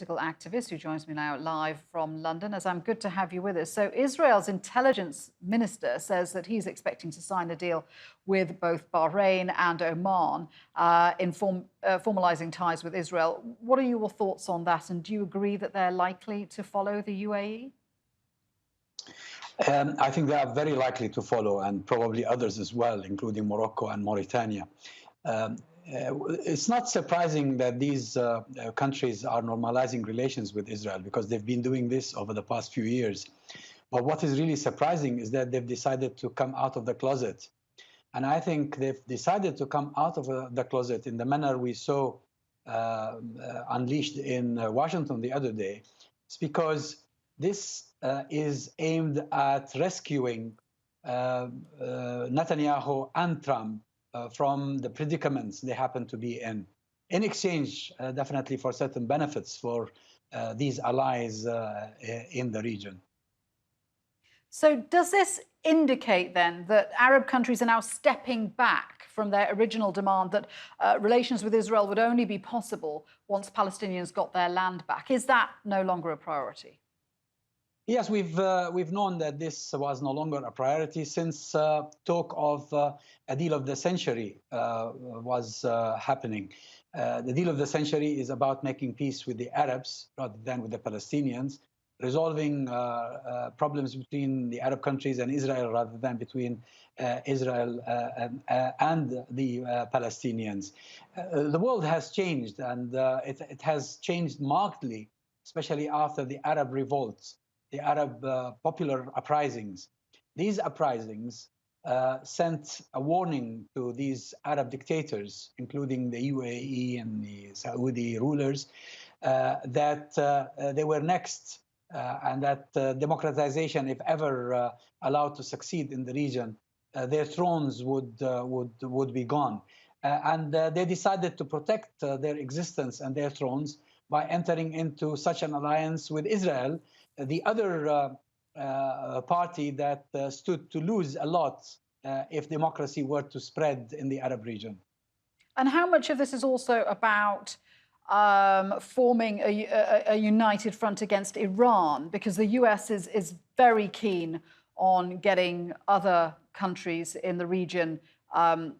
political activist who joins me now live from London. Azzam, good to have you with us. So Israel's intelligence minister says that he's expecting to sign a deal with both Bahrain and Oman in formalising ties with Israel. What are your thoughts on that? And do you agree that they're likely to follow the UAE? I think they are very likely to follow, and probably others as well, including Morocco and Mauritania. It's not surprising that these countries are normalizing relations with Israel, because they've been doing this over the past few years. But what is really surprising is that they've decided to come out of the closet. And I think they've decided to come out of the closet in the manner we saw unleashed in Washington the other day. It's because this is aimed at rescuing Netanyahu and Trump from the predicaments they happen to be in exchange, definitely, for certain benefits for these allies in the region. So does this indicate then that Arab countries are now stepping back from their original demand that relations with Israel would only be possible once Palestinians got their land back? Is that no longer a priority? Yes, we've known that this was no longer a priority since talk of a deal of the century was happening. The deal of the century is about making peace with the Arabs rather than with the Palestinians, resolving problems between the Arab countries and Israel rather than between Israel and the Palestinians. The world has changed, and it has changed markedly, especially after the Arab revolts, the Arab popular uprisings. These uprisings sent a warning to these Arab dictators, including the UAE and the Saudi rulers, that they were next, and that democratization, if ever allowed to succeed in the region, their thrones would be gone. And they decided to protect their existence and their thrones by entering into such an alliance with Israel, the other party that stood to lose a lot if democracy were to spread in the Arab region. And how much of this is also about forming a united front against Iran? Because the US is very keen on getting other countries in the region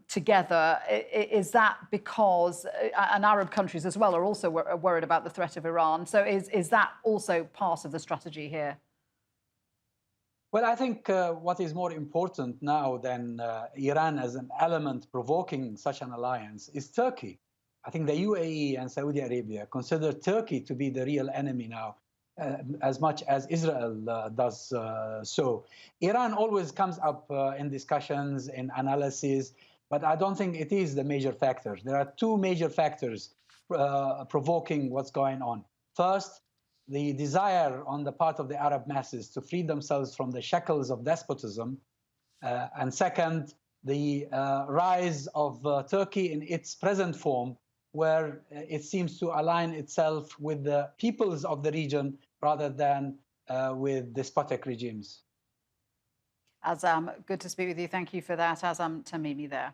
together. Is that because, and Arab countries as well are also worried about the threat of Iran. So is that also part of the strategy here? Well, I think what is more important now than Iran as an element provoking such an alliance is Turkey. I think the UAE and Saudi Arabia consider Turkey to be the real enemy now, as much as Israel does so. Iran always comes up in discussions, in analysis, but I don't think it is the major factor. There are two major factors provoking what's going on. First, the desire on the part of the Arab masses to free themselves from the shackles of despotism. And second, the rise of Turkey in its present form, where it seems to align itself with the peoples of the region rather than with despotic regimes. Azzam, good to speak with you. Thank you for that. Azzam Tamimi there.